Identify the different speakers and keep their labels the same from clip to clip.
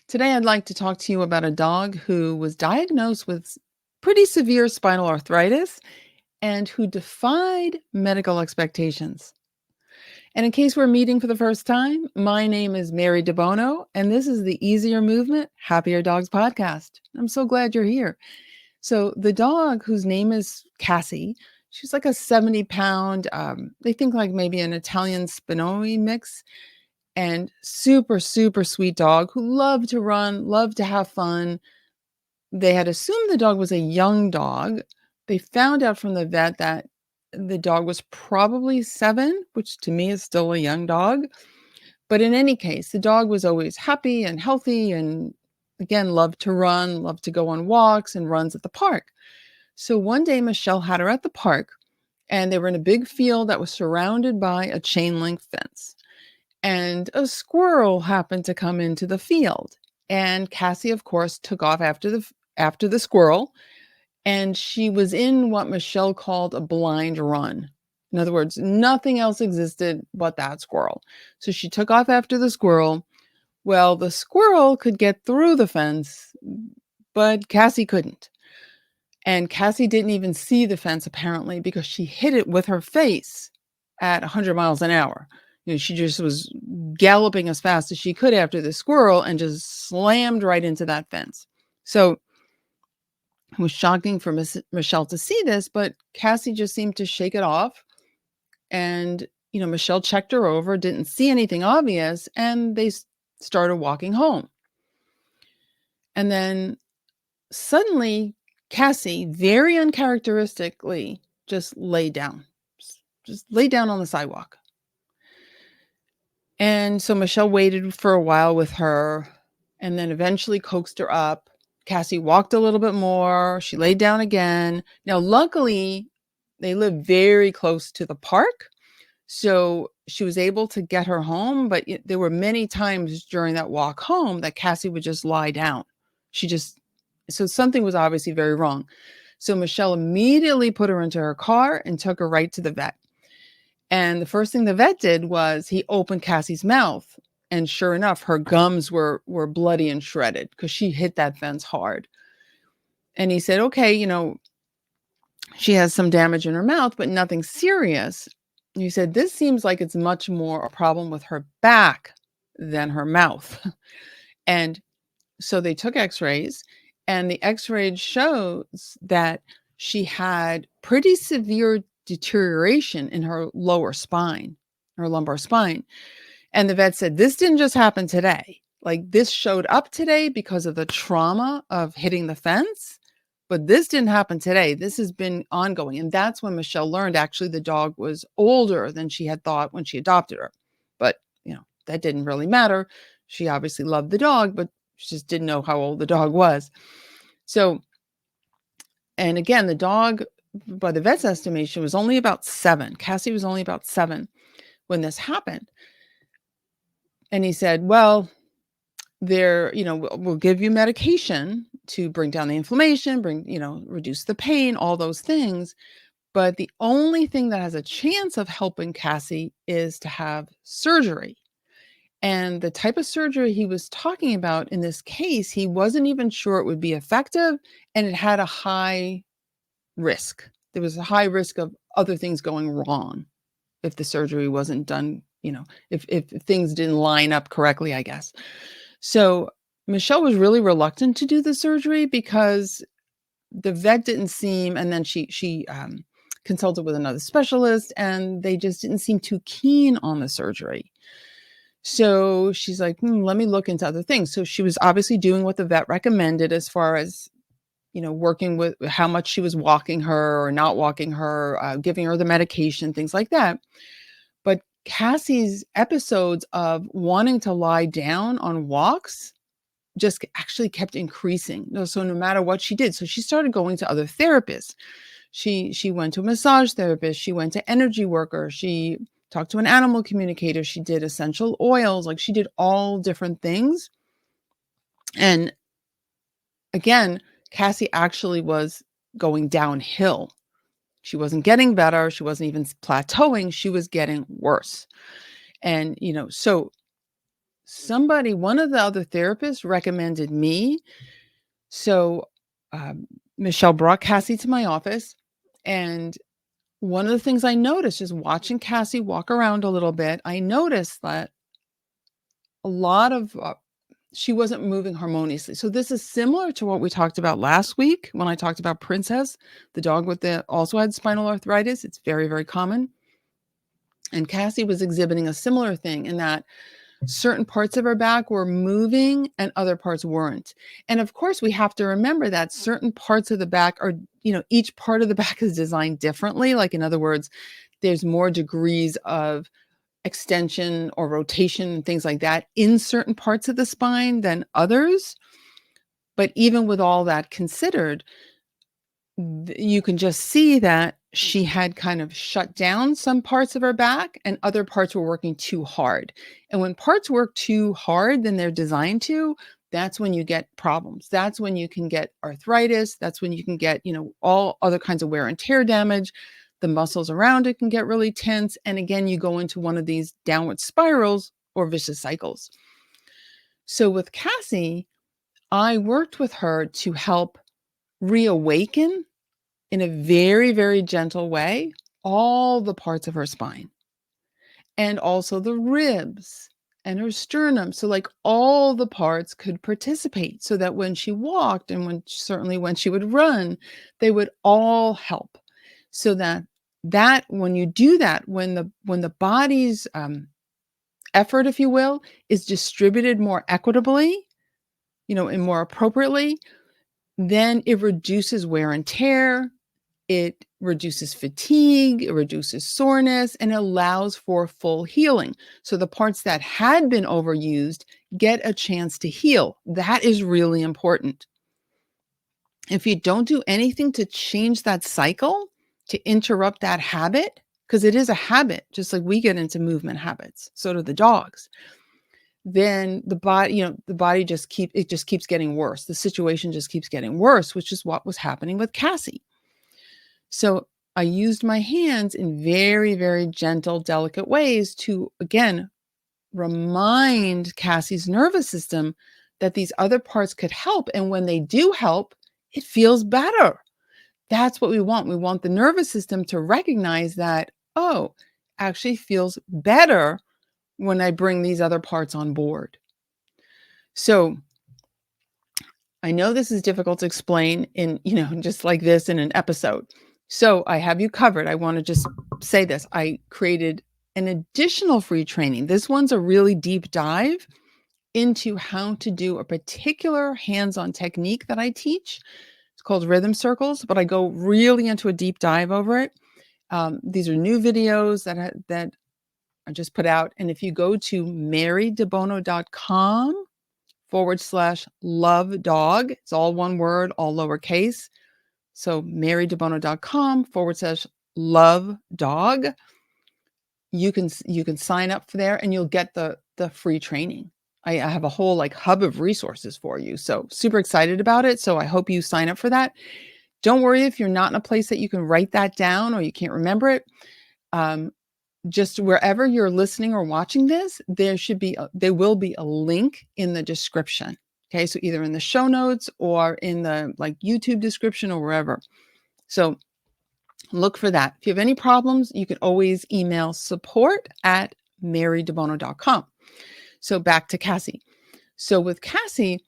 Speaker 1: Today, I'd like to talk to you about a dog who was diagnosed with pretty severe spinal arthritis and who defied medical expectations. And in case we're meeting for the first time, my name is Mary DeBono, and this is the Easier Movement, Happier Dogs podcast. I'm so glad you're here. So, the dog whose name is Cassie, she's like a 70-pound, they think like maybe an Italian Spinoni mix and super, super sweet dog who loved to run, loved to have fun. They had assumed the dog was a young dog. They found out from the vet that the dog was probably 7, which to me is still a young dog. But in any case, the dog was always happy and healthy and again loved to run, loved to go on walks and runs at the park. So one day Michelle had her at the park and they were in a big field that was surrounded by a chain link fence. And a squirrel happened to come into the field. And Cassie, of course, took off after the squirrel, and she was in what Michelle called a blind run. In other words, nothing else existed but that squirrel. So she took off after the squirrel. Well, the squirrel could get through the fence, but Cassie couldn't. And Cassie didn't even see the fence apparently because she hit it with her face at 100 miles an hour. She just was galloping as fast as she could after the squirrel and just slammed right into that fence. So it was shocking for Michelle to see this, but Cassie just seemed to shake it off. And, Michelle checked her over, didn't see anything obvious, and they started walking home. And then suddenly, Cassie, very uncharacteristically, just lay down on the sidewalk. And so Michelle waited for a while with her and then eventually coaxed her up. Cassie walked a little bit more. She laid down again. Now, luckily, they live very close to the park. So she was able to get her home. But there were many times during that walk home that Cassie would just lie down. So something was obviously very wrong. So Michelle immediately put her into her car and took her right to the vet. And the first thing the vet did was he opened Cassie's mouth. And sure enough, her gums were bloody and shredded because she hit that fence hard. And he said, okay, she has some damage in her mouth, but nothing serious. He said, this seems like it's much more a problem with her back than her mouth. And so they took x-rays, and the x-rays shows that she had pretty severe deterioration in her lower spine, her lumbar spine. And the vet said, this didn't just happen today. Like, this showed up today because of the trauma of hitting the fence, but this didn't happen today. This has been ongoing. And that's when Michelle learned actually the dog was older than she had thought when she adopted her. But, that didn't really matter. She obviously loved the dog, but she just didn't know how old the dog was. So, and again, the dog, by the vet's estimation, was only about 7. Cassie was only about 7 when this happened. And he said, well, we'll give you medication to bring down the inflammation, reduce the pain, all those things. But the only thing that has a chance of helping Cassie is to have surgery. And the type of surgery he was talking about in this case, he wasn't even sure it would be effective, and it had a high risk. There was a high risk of other things going wrong if the surgery wasn't done, if things didn't line up correctly, I guess. So Michelle was really reluctant to do the surgery because the vet didn't seem, and then she consulted with another specialist, and they just didn't seem too keen on the surgery. So she's like, let me look into other things. So she was obviously doing what the vet recommended as far as, working with how much she was walking her or not walking her, giving her the medication, things like that. But Cassie's episodes of wanting to lie down on walks just actually kept increasing. So no matter what she did, so she started going to other therapists. She went to a massage therapist. She went to energy worker. She talked to an animal communicator. She did essential oils. Like, she did all different things. And again, Cassie actually was going downhill. She wasn't getting better. She wasn't even plateauing. She was getting worse. And, so one of the other therapists recommended me. So, um, Michelle brought Cassie to my office, and one of the things I noticed just watching Cassie walk around a little bit, I noticed that a lot of she wasn't moving harmoniously. So this is similar to what we talked about last week when I talked about Princess, the dog with the also had spinal arthritis. It's very, very common. And Cassie was exhibiting a similar thing in that certain parts of her back were moving and other parts weren't. And of course, we have to remember that certain parts of the back are, each part of the back is designed differently. Like, in other words, there's more degrees of extension or rotation and things like that in certain parts of the spine than others. But even with all that considered, you can just see that she had kind of shut down some parts of her back and other parts were working too hard. And when parts work too hard than they're designed to, that's when you get problems. That's when you can get arthritis. That's when you can get, all other kinds of wear and tear damage. The muscles around it can get really tense. And again, you go into one of these downward spirals or vicious cycles. So with Cassie, I worked with her to help reawaken in a very, very gentle way all the parts of her spine and also the ribs and her sternum. So like all the parts could participate so that when she walked and when she would run, they would all help. So that when you do that, when the body's effort, if you will, is distributed more equitably, and more appropriately, then it reduces wear and tear. It reduces fatigue, it reduces soreness, and allows for full healing. So the parts that had been overused get a chance to heal. That is really important. If you don't do anything to change that cycle, to interrupt that habit, because it is a habit, just like we get into movement habits, so do the dogs, then the body just keeps getting worse. The situation just keeps getting worse, which is what was happening with Cassie. So I used my hands in very, very gentle, delicate ways to, again, remind Cassie's nervous system that these other parts could help. And when they do help, it feels better. That's what we want. We want the nervous system to recognize that, oh, actually feels better when I bring these other parts on board. So I know this is difficult to explain in, just like this in an episode. So I have you covered. I want to just say this. I created an additional free training. This one's a really deep dive into how to do a particular hands-on technique that I teach. It's called rhythm circles, but I go really into a deep dive over it. These are new videos that I just put out. And if you go to marydebono.com/love dog, it's all one word, all lowercase. So marydebono.com/love dog. You can sign up for there and you'll get the free training. I have a whole hub of resources for you. So super excited about it. So I hope you sign up for that. Don't worry if you're not in a place that you can write that down or you can't remember it. Just wherever you're listening or watching this, there will be a link in the description. Okay. So either in the show notes or in the YouTube description or wherever. So look for that. If you have any problems, you can always email support@marydebono.com. So back to Cassie. So with Cassie,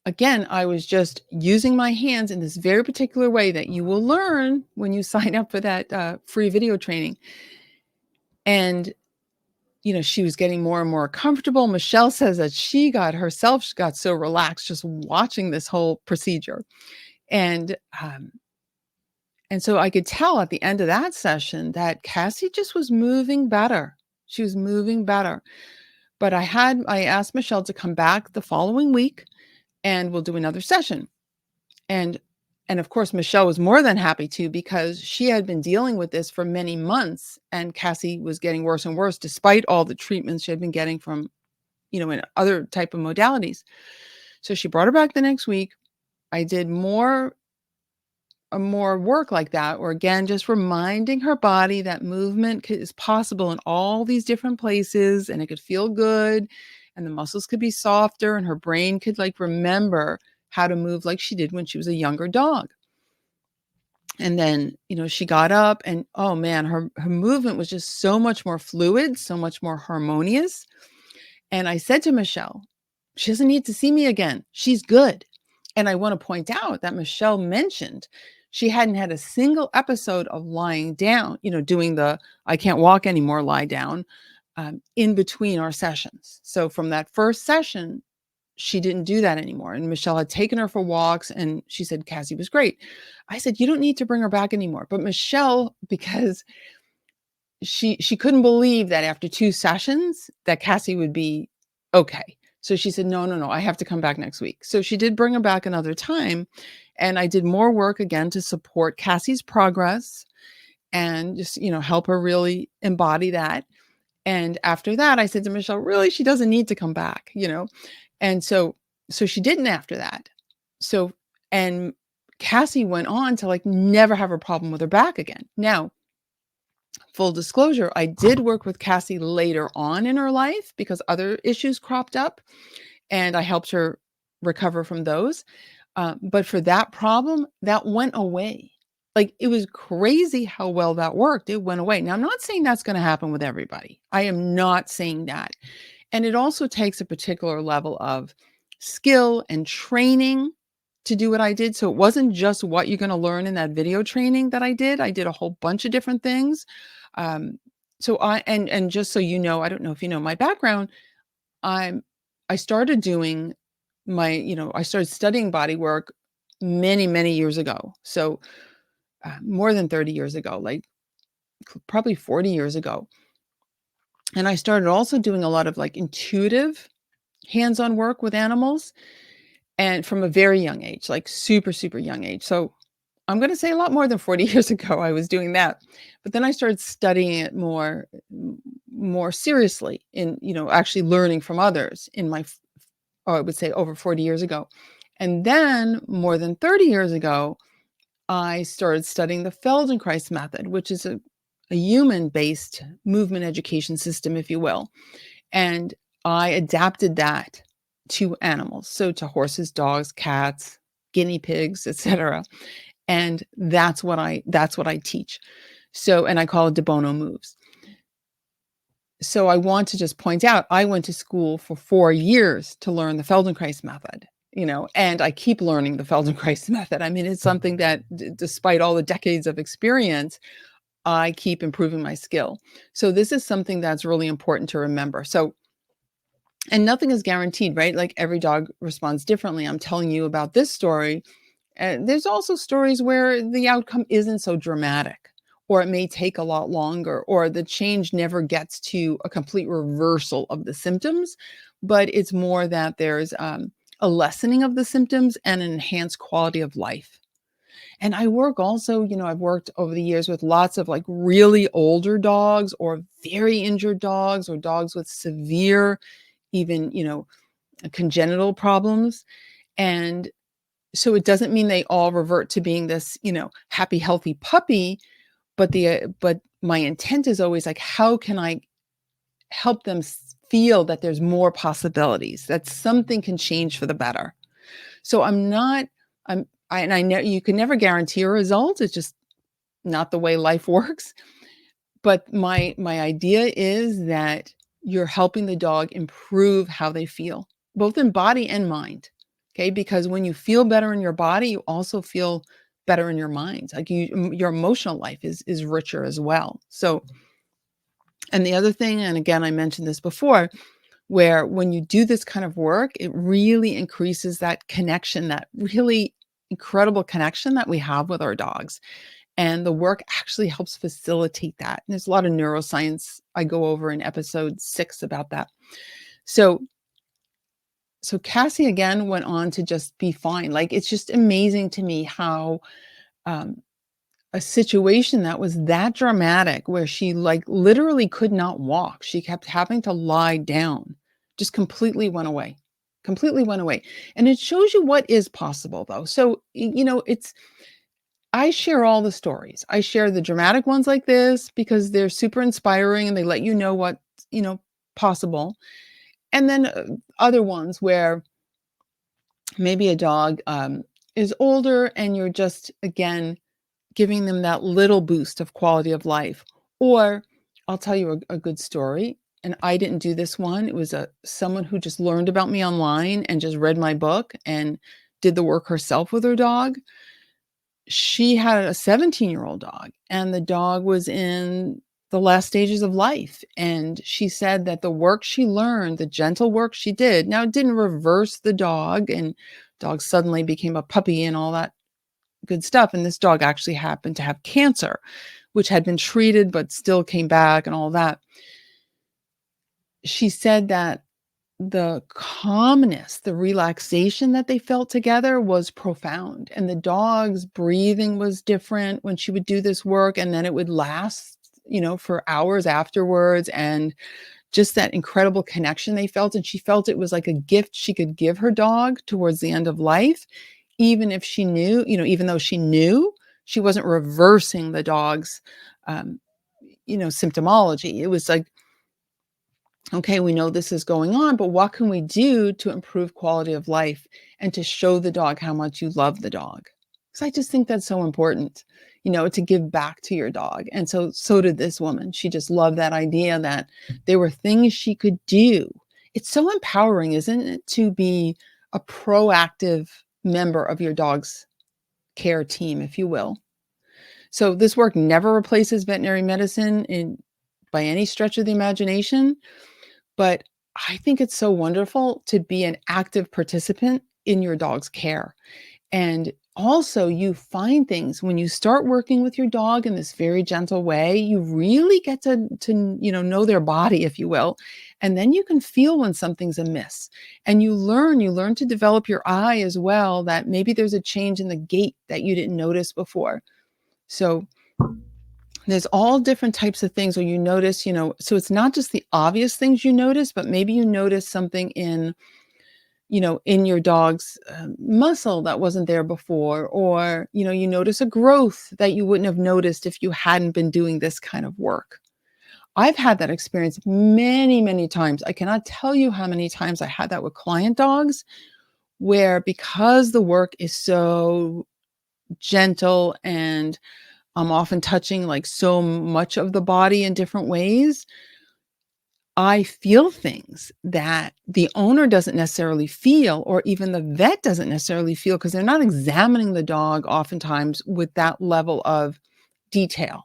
Speaker 1: again, I was just using my hands in this very particular way that you will learn when you sign up for that free video training. And, she was getting more and more comfortable. Michelle says that she got so relaxed just watching this whole procedure. And so I could tell at the end of that session that Cassie just was moving better. She was moving better. But I asked Michelle to come back the following week and we'll do another session. And of course, Michelle was more than happy to, because she had been dealing with this for many months and Cassie was getting worse and worse despite all the treatments she had been getting from, in other type of modalities. So she brought her back the next week. I did more work like that, or again, just reminding her body that movement is possible in all these different places and it could feel good. and the muscles could be softer and her brain could like remember how to move like she did when she was a younger dog. And then, she got up and, oh man, her movement was just so much more fluid, so much more harmonious. And I said to Michelle, she doesn't need to see me again. She's good. And I want to point out that Michelle mentioned she hadn't had a single episode of lying down, doing the I can't walk anymore, lie down, in between our sessions. So from that first session, she didn't do that anymore. And Michelle had taken her for walks and she said, Cassie was great. I said, you don't need to bring her back anymore. But Michelle, because she couldn't believe that after 2 sessions that Cassie would be okay. So she said, no, I have to come back next week. So she did bring her back another time. And I did more work again to support Cassie's progress and just, help her really embody that. And after that, I said to Michelle, really, she doesn't need to come back, And so she didn't after that. So, and Cassie went on to like never have a problem with her back again. Now, full disclosure, I did work with Cassie later on in her life because other issues cropped up and I helped her recover from those. But for that problem, that went away. Like it was crazy how well that worked. It went away. Now, I'm not saying that's going to happen with everybody. I am not saying that. And it also takes a particular level of skill and training to do what I did. So it wasn't just what you're going to learn in that video training that I did. I did a whole bunch of different things. And just so you know, I don't know if you know my background, I started doing I started studying body work many, many years ago. So more than 30 years ago, like probably 40 years ago. And I started also doing a lot of like intuitive hands-on work with animals and from a very young age, like super, super young age. So I'm going to say a lot more than 40 years ago, I was doing that. But then I started studying it more seriously in, actually learning from others I would say over 40 years ago. And then more than 30 years ago, I started studying the Feldenkrais method, which is a human-based movement education system, if you will. And I adapted that to animals. So to horses, dogs, cats, guinea pigs, etc. And that's what I teach. So, and I call it de bono moves. So I want to just point out, I went to school for 4 years to learn the Feldenkrais method, and I keep learning the Feldenkrais method. I mean, it's something that despite all the decades of experience, I keep improving my skill. So this is something that's really important to remember. So, and nothing is guaranteed, right? Like every dog responds differently. I'm telling you about this story. There's also stories where the outcome isn't so dramatic, or it may take a lot longer, or the change never gets to a complete reversal of the symptoms, but it's more that there's a lessening of the symptoms and an enhanced quality of life. And I work also, I've worked over the years with lots of like really older dogs or very injured dogs or dogs with severe, even, congenital problems. And so it doesn't mean they all revert to being this, happy, healthy puppy, but my intent is always like, how can I help them feel that there's more possibilities, that something can change for the better. So I know you can never guarantee a result. It's just not the way life works. But my idea is that you're helping the dog improve how they feel, both in body and mind. Okay, because when you feel better in your body, you also feel better in your mind. Like your emotional life is richer as well. So, and the other thing, and again, I mentioned this before, where when you do this kind of work, it really increases that connection, that really incredible connection that we have with our dogs. And the work actually helps facilitate that. And there's a lot of neuroscience I go over in episode 6 about that. So Cassie again went on to just be fine. Like, it's just amazing to me how a situation that was that dramatic, where she like literally could not walk, she kept having to lie down, just completely went away. Completely went away. And it shows you what is possible though. So, I share all the stories. I share the dramatic ones like this because they're super inspiring and they let you know what's, possible. And then other ones where maybe a dog is older and you're just, again, giving them that little boost of quality of life. Or I'll tell you a good story. And I didn't do this one. It was someone who just learned about me online and just read my book and did the work herself with her dog. She had a 17-year-old dog, and the dog was in the last stages of life. And she said that the work she learned, the gentle work she did, now it didn't reverse the dog, and dog suddenly became a puppy and all that good stuff. And this dog actually happened to have cancer, which had been treated but still came back and all that. She said that the calmness, the relaxation that they felt together was profound. And the dog's breathing was different when she would do this work. And then it would last, for hours afterwards. And just that incredible connection they felt. And she felt it was like a gift she could give her dog towards the end of life, even if she knew, even though she knew she wasn't reversing the dog's, um, symptomology. It was like, okay, we know this is going on, but what can we do to improve quality of life and to show the dog how much you love the dog? Because I just think that's so important, to give back to your dog. And so did this woman. She just loved that idea that there were things she could do. It's so empowering, isn't it, to be a proactive member of your dog's care team, if you will. So this work never replaces veterinary medicine by any stretch of the imagination. But I think it's so wonderful to be an active participant in your dog's care. And also, you find things when you start working with your dog in this very gentle way, you really get to know their body, if you will. And then you can feel when something's amiss. And you learn to develop your eye as well, that maybe there's a change in the gait that you didn't notice before. So there's all different types of things where you notice, so it's not just the obvious things you notice, but maybe you notice something in your dog's muscle that wasn't there before, or, you notice a growth that you wouldn't have noticed if you hadn't been doing this kind of work. I've had that experience many, many times. I cannot tell you how many times I had that with client dogs, where because the work is so gentle and I'm often touching like so much of the body in different ways, I feel things that the owner doesn't necessarily feel, or even the vet doesn't necessarily feel, because they're not examining the dog oftentimes with that level of detail.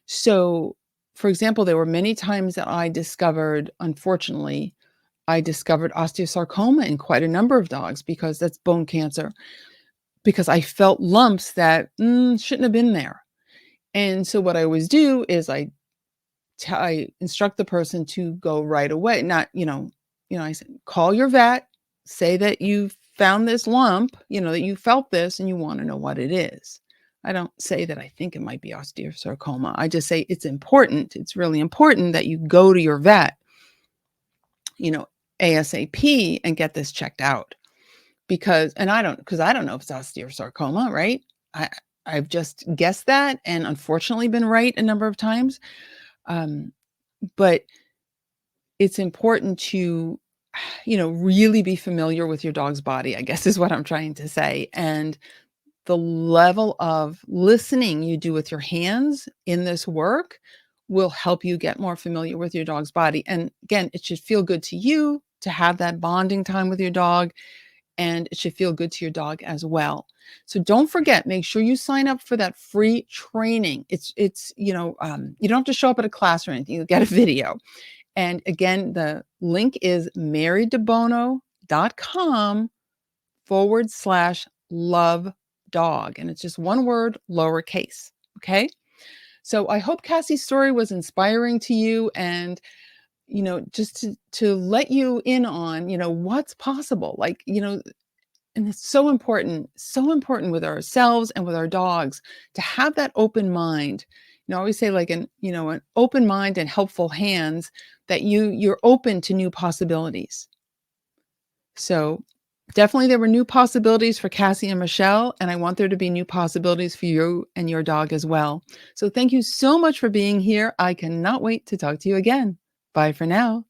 Speaker 1: So, for example, there were many times that unfortunately, I discovered osteosarcoma in quite a number of dogs, because that's bone cancer, because I felt lumps that shouldn't have been there. And so what I always do is I instruct the person to go right away. Not, I said, call your vet, say that you found this lump, that you felt this and you want to know what it is. I don't say that I think it might be osteosarcoma. I just say it's important. It's really important that you go to your vet, ASAP, and get this checked out. Because I don't know if it's osteosarcoma, right? I've just guessed that, and unfortunately been right a number of times. But it's important to, really be familiar with your dog's body, I guess is what I'm trying to say. And the level of listening you do with your hands in this work will help you get more familiar with your dog's body. And again, it should feel good to you to have that bonding time with your dog, and it should feel good to your dog as well. So don't forget, make sure you sign up for that free training. It's you don't have to show up at a class or anything. You'll get a video. And again, the link is maryDebono.com/love dog. And it's just one word, lowercase. Okay. So I hope Cassie's story was inspiring to you, and, just to let you in on, what's possible. Like, and it's so important with ourselves and with our dogs to have that open mind. I always say, like, an open mind and helpful hands, that you're open to new possibilities. So definitely there were new possibilities for Cassie and Michelle, and I want there to be new possibilities for you and your dog as well. So thank you so much for being here. I cannot wait to talk to you again. Bye for now.